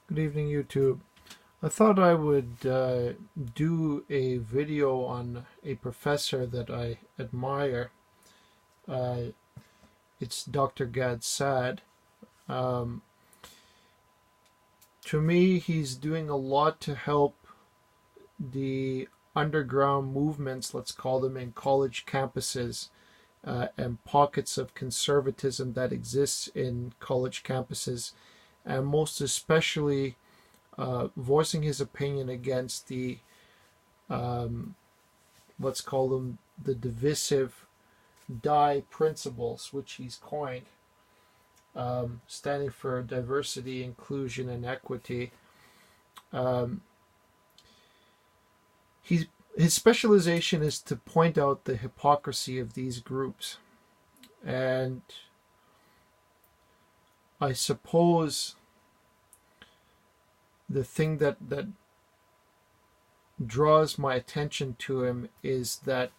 Good evening, YouTube. I thought I would do a video on a professor that I admire. Uh, it's Dr.Gad Saad. Um, to me, he's doing a lot to help the underground movements, let's call them, in college campuses and pockets of conservatism that exists in college campuses, and most especially voicing his opinion against the um, let's call them the divisive DIE principles, which he's coined, standing for diversity, inclusion, and equity. Um, he's, his specialization is to point out the hypocrisy of these groups. And I suppose the thing that draws my attention to him is that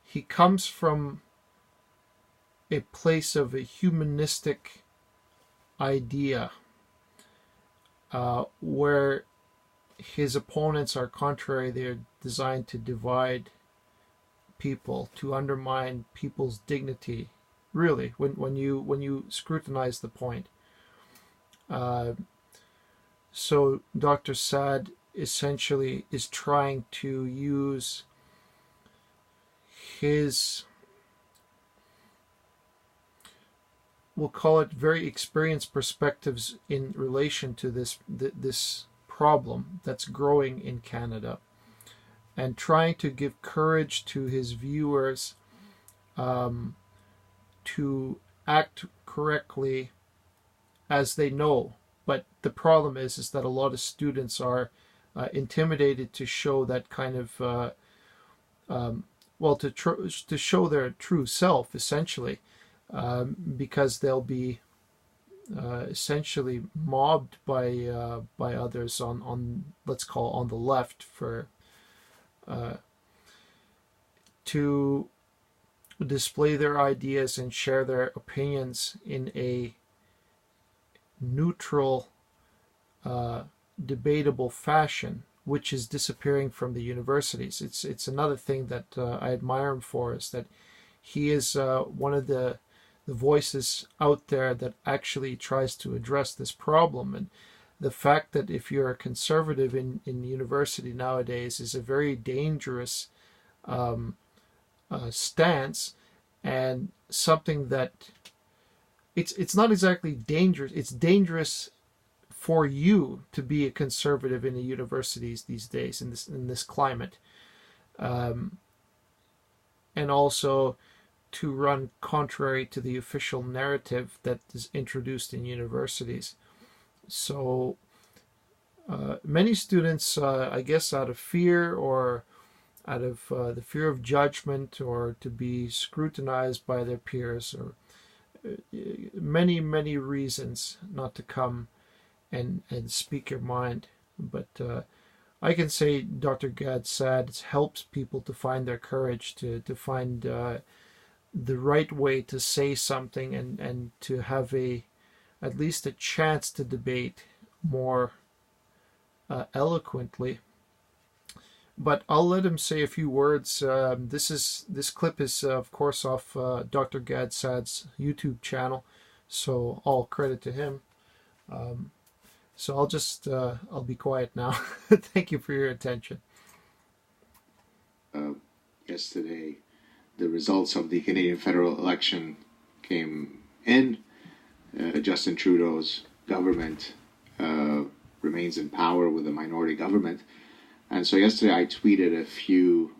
he comes from a place of a humanistic idea where his opponents are contrary. They're designed to divide people, to undermine people's dignity. Really, when you scrutinize the point. So Dr. Saad essentially is trying to use his, we'll call it, very experienced perspectives in relation to this problem that's growing in Canada, and trying to give courage to his viewers to act correctly as they know. But the problem is that a lot of students are intimidated to show that kind of to show their true self, essentially, because they'll be essentially mobbed by others on let's call on the left for to display their ideas and share their opinions in a neutral, debatable fashion, which is disappearing from the universities. It's another thing that I admire him for, is that he is one of the voices out there that actually tries to address this problem. And the fact that if you're a conservative in university nowadays is a very dangerous stance, and something that it's not exactly dangerous. It's dangerous for you to be a conservative in the universities these days in this climate, and also to run contrary to the official narrative that is introduced in universities. So many students, I guess, out of fear or out of the fear of judgment or to be scrutinized by their peers, or many reasons not to come and speak your mind. But I can say Dr. Gad Saad helps people to find their courage, to find the right way to say something, and to have at least a chance to debate more eloquently. But I'll let him say a few words. This clip is of course off Dr. Gad Saad's YouTube channel, so all credit to him. So I'll be quiet now. Thank you for your attention. Yesterday, the results of the Canadian federal election came in. Justin Trudeau's government remains in power with a minority government. And so yesterday I tweeted a few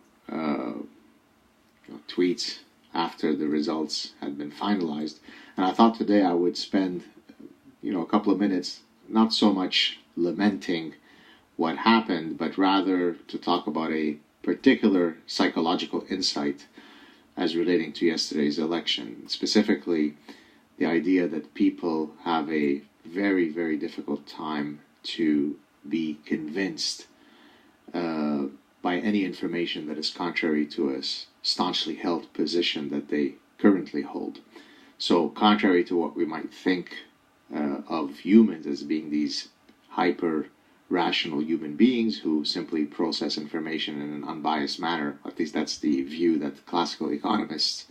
tweets after the results had been finalized. And I thought today I would spend, a couple of minutes, not so much lamenting what happened, but rather to talk about a particular psychological insight as relating to yesterday's election. Specifically, the idea that people have a very, very difficult time to be convinced by any information that is contrary to a staunchly held position that they currently hold. So contrary to what we might think of humans as being these hyper rational human beings who simply process information in an unbiased manner. At least that's the view that classical economists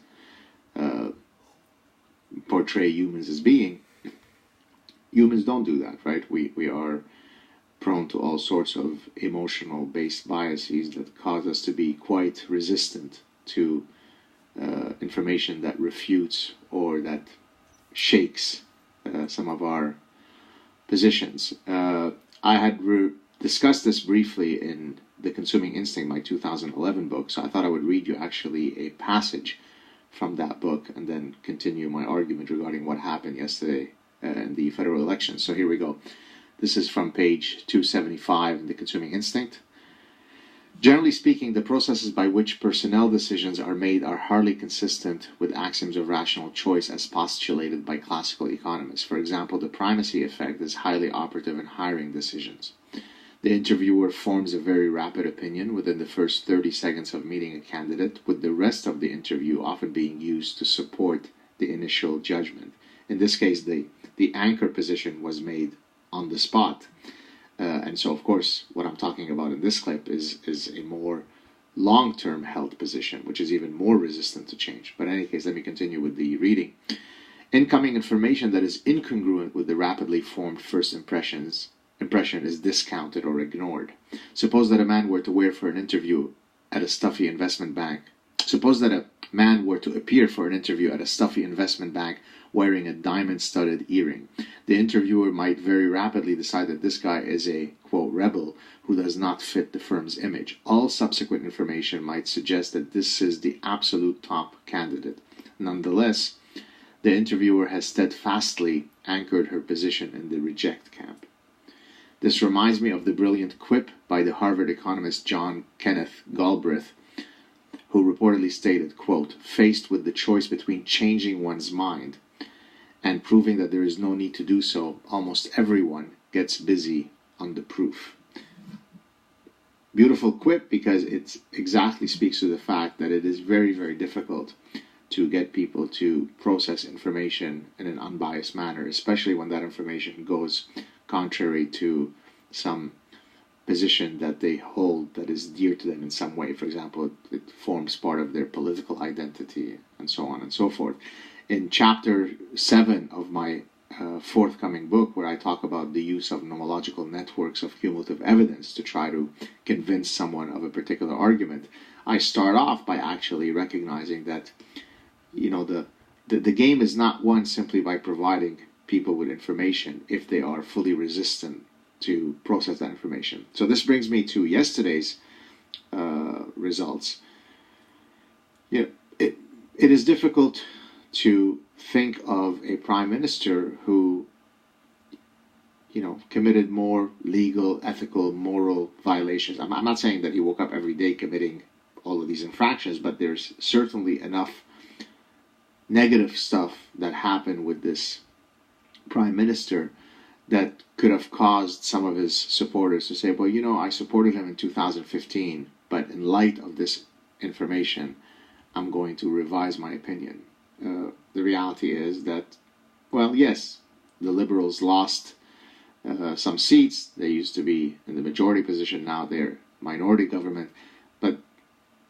portray humans as being. Humans don't do that, right? We are prone to all sorts of emotional based biases that cause us to be quite resistant to information that refutes or that shakes some of our positions. I had discussed this briefly in The Consuming Instinct, my 2011 book, so I thought I would read you actually a passage from that book and then continue my argument regarding what happened yesterday in the federal elections. So here we go. This is from page 275 in The Consuming Instinct. Generally speaking, the processes by which personnel decisions are made are hardly consistent with axioms of rational choice as postulated by classical economists. For example, the primacy effect is highly operative in hiring decisions. The interviewer forms a very rapid opinion within the first 30 seconds of meeting a candidate, with the rest of the interview often being used to support the initial judgment. In this case, the anchor position was made on the spot. And so, of course, what I'm talking about in this clip is a more long-term held position, which is even more resistant to change. But in any case, let me continue with the reading. Incoming information that is incongruent with the rapidly formed first impression is discounted or ignored. Suppose that a man were to wear for an interview at a stuffy investment bank. Suppose that a man were to appear for an interview at a stuffy investment bank wearing a diamond-studded earring. The interviewer might very rapidly decide that this guy is a, quote, rebel who does not fit the firm's image. All subsequent information might suggest that this is the absolute top candidate. Nonetheless, the interviewer has steadfastly anchored her position in the reject camp. This reminds me of the brilliant quip by the Harvard economist John Kenneth Galbraith, who reportedly stated, quote, faced with the choice between changing one's mind and proving that there is no need to do so, almost everyone gets busy on the proof. Beautiful quip, because it exactly speaks to the fact that it is very, very difficult to get people to process information in an unbiased manner, especially when that information goes contrary to some position that they hold that is dear to them in some way. For example, it forms part of their political identity, and so on and so forth. In chapter 7 of my forthcoming book, where I talk about the use of nomological networks of cumulative evidence to try to convince someone of a particular argument, I start off by actually recognizing that, you know, the game is not won simply by providing people with information if they are fully resistant to process that information. So this brings me to yesterday's results. Yeah, it is difficult to think of a prime minister who, you know, committed more legal, ethical, moral violations. I'm not saying that he woke up every day committing all of these infractions, but there's certainly enough negative stuff that happened with this prime minister that could have caused some of his supporters to say, well, you know, I supported him in 2015, but in light of this information, I'm going to revise my opinion. The reality is that, well, yes, the Liberals lost some seats. They used to be in the majority position. Now they're minority government. But,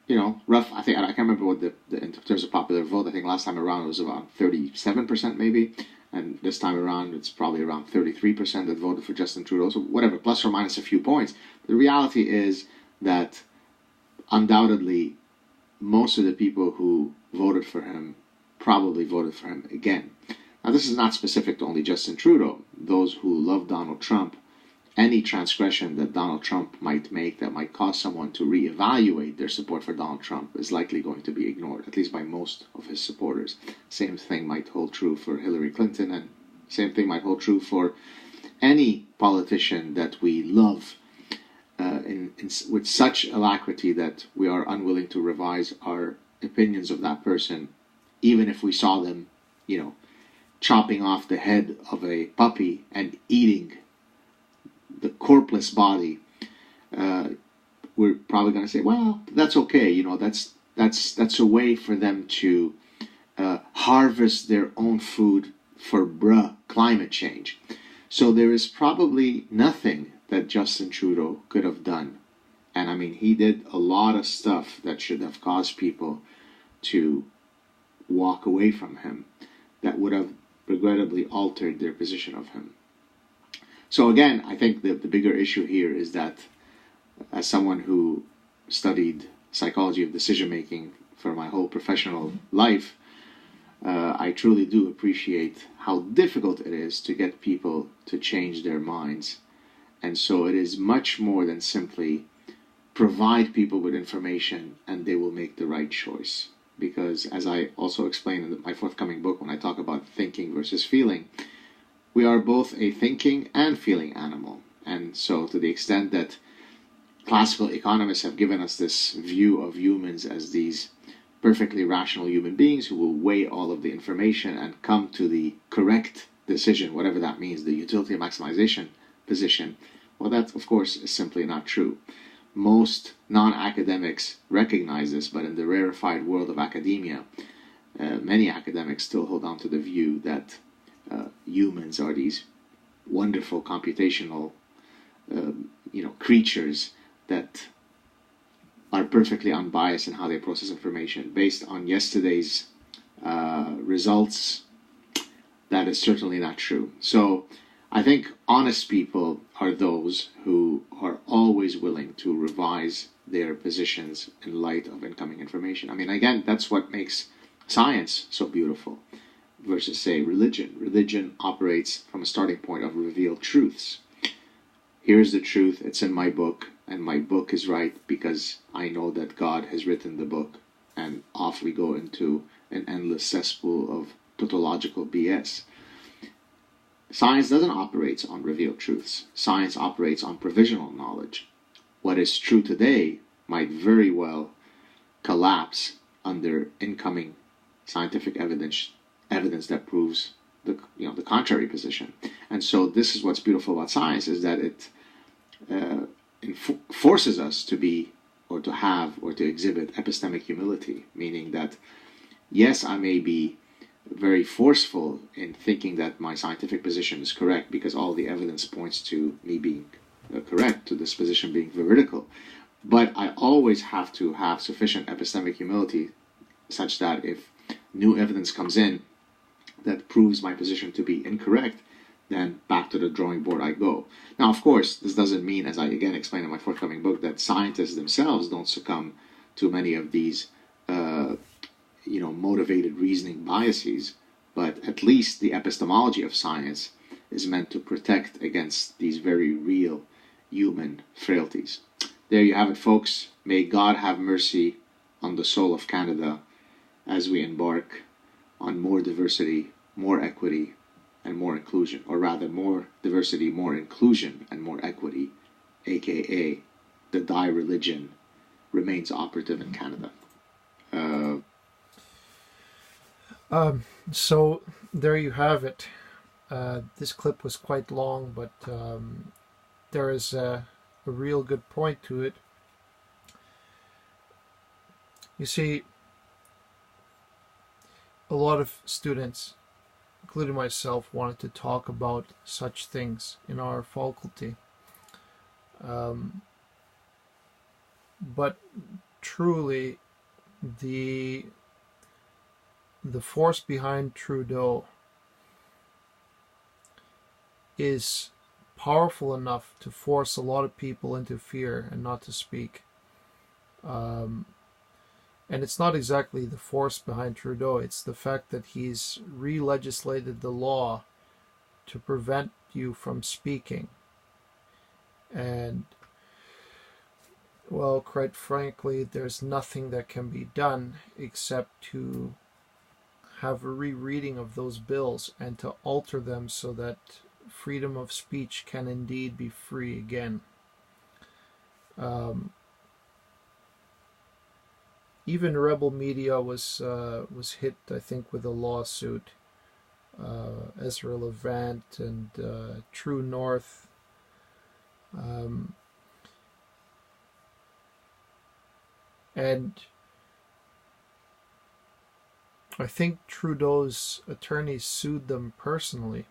you know, I can't remember what in terms of popular vote, I think last time around it was around 37% maybe. And this time around, it's probably around 33% that voted for Justin Trudeau. So whatever, plus or minus a few points. The reality is that undoubtedly most of the people who voted for him probably voted for him again. Now, this is not specific to only Justin Trudeau. Those who love Donald Trump, any transgression that Donald Trump might make that might cause someone to reevaluate their support for Donald Trump is likely going to be ignored, at least by most of his supporters. Same thing might hold true for Hillary Clinton, and same thing might hold true for any politician that we love with such alacrity that we are unwilling to revise our opinions of that person, even if we saw them, you know, chopping off the head of a puppy and eating the corpseless body. We're probably going to say, well, that's okay. You know, that's a way for them to harvest their own food for climate change. So there is probably nothing that Justin Trudeau could have done. And I mean, he did a lot of stuff that should have caused people to walk away from him, that would have regrettably altered their position of him. So again, I think the bigger issue here is that as someone who studied psychology of decision making for my whole professional life, I truly do appreciate how difficult it is to get people to change their minds. And so it is much more than simply provide people with information and they will make the right choice. Because as I also explain in my forthcoming book, when I talk about thinking versus feeling, we are both a thinking and feeling animal. And so to the extent that classical economists have given us this view of humans as these perfectly rational human beings who will weigh all of the information and come to the correct decision, whatever that means, the utility maximization position, well, that, of course, is simply not true. Most non-academics recognize this, but in the rarefied world of academia, many academics still hold on to the view that humans are these wonderful computational creatures that are perfectly unbiased in how they process information based on yesterday's results. That is certainly not true. So I think honest people are those who are always willing to revise their positions in light of incoming information. I mean, again, that's what makes science so beautiful versus, say, religion. Religion operates from a starting point of revealed truths. Here's the truth, it's in my book, and my book is right because I know that God has written the book, and off we go into an endless cesspool of tautological BS. Science doesn't operate on revealed truths. Science operates on provisional knowledge. What is true today might very well collapse under incoming scientific evidence that proves the contrary position. And so this is what's beautiful about science, is that it forces us to be, or to have, or to exhibit epistemic humility, meaning that yes, I may be very forceful in thinking that my scientific position is correct because all the evidence points to me being correct, to this position being veridical. But I always have to have sufficient epistemic humility such that if new evidence comes in that proves my position to be incorrect, then back to the drawing board I go. Now, of course, this doesn't mean, as I again explain in my forthcoming book, that scientists themselves don't succumb to many of these motivated reasoning biases, but at least the epistemology of science is meant to protect against these very real human frailties. There you have it, folks. May God have mercy on the soul of Canada as we embark on more diversity, more equity, and more inclusion, or rather more diversity, more inclusion, and more equity, aka the die religion remains operative in Canada. So there you have it. This clip was quite long, but there is a real good point to it. You see, a lot of students, including myself, wanted to talk about such things in our faculty. But truly, the force behind Trudeau is powerful enough to force a lot of people into fear and not to speak. And it's not exactly the force behind Trudeau, it's the fact that he's re-legislated the law to prevent you from speaking. And, well, quite frankly, there's nothing that can be done except to have a rereading of those bills and to alter them so that freedom of speech can indeed be free again. Even Rebel Media was hit, I think, with a lawsuit. Ezra Levant and True North. And I think Trudeau's attorneys sued them personally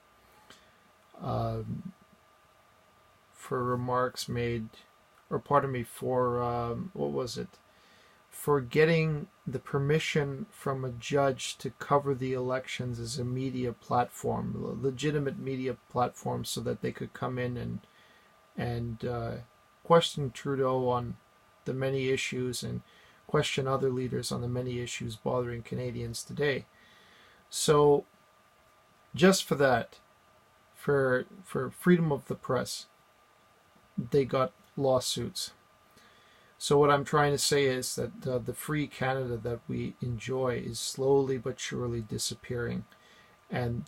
for remarks made, or pardon me, for what was it? For getting the permission from a judge to cover the elections as a media platform, a legitimate media platform, so that they could come in and question Trudeau on the many issues and question other leaders on the many issues bothering Canadians today. So just for that, for freedom of the press, they got lawsuits. So what I'm trying to say is that the free Canada that we enjoy is slowly but surely disappearing, and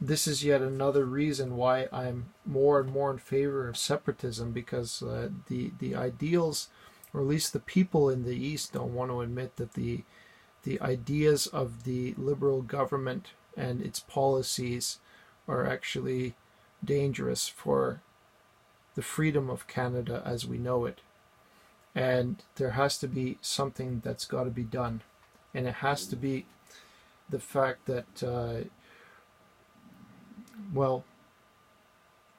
this is yet another reason why I'm more and more in favor of separatism, because the ideals, or at least the people in the East, don't want to admit that the ideas of the Liberal government and its policies are actually dangerous for the freedom of Canada as we know it. And there has to be something that's got to be done. And it has to be the fact that, well,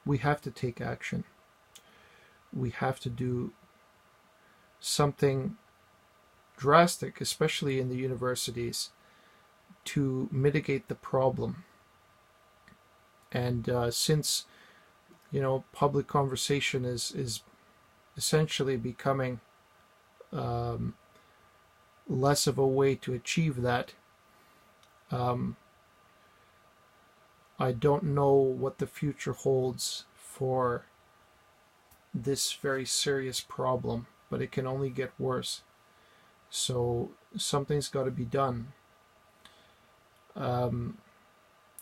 we have to take action. We have to do something drastic, especially in the universities, to mitigate the problem. And since public conversation is essentially becoming less of a way to achieve that, I don't know what the future holds for this very serious problem, but it can only get worse. So something's got to be done.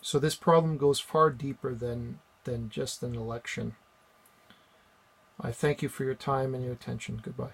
So this problem goes far deeper than just an election. I thank you for your time and your attention. Goodbye.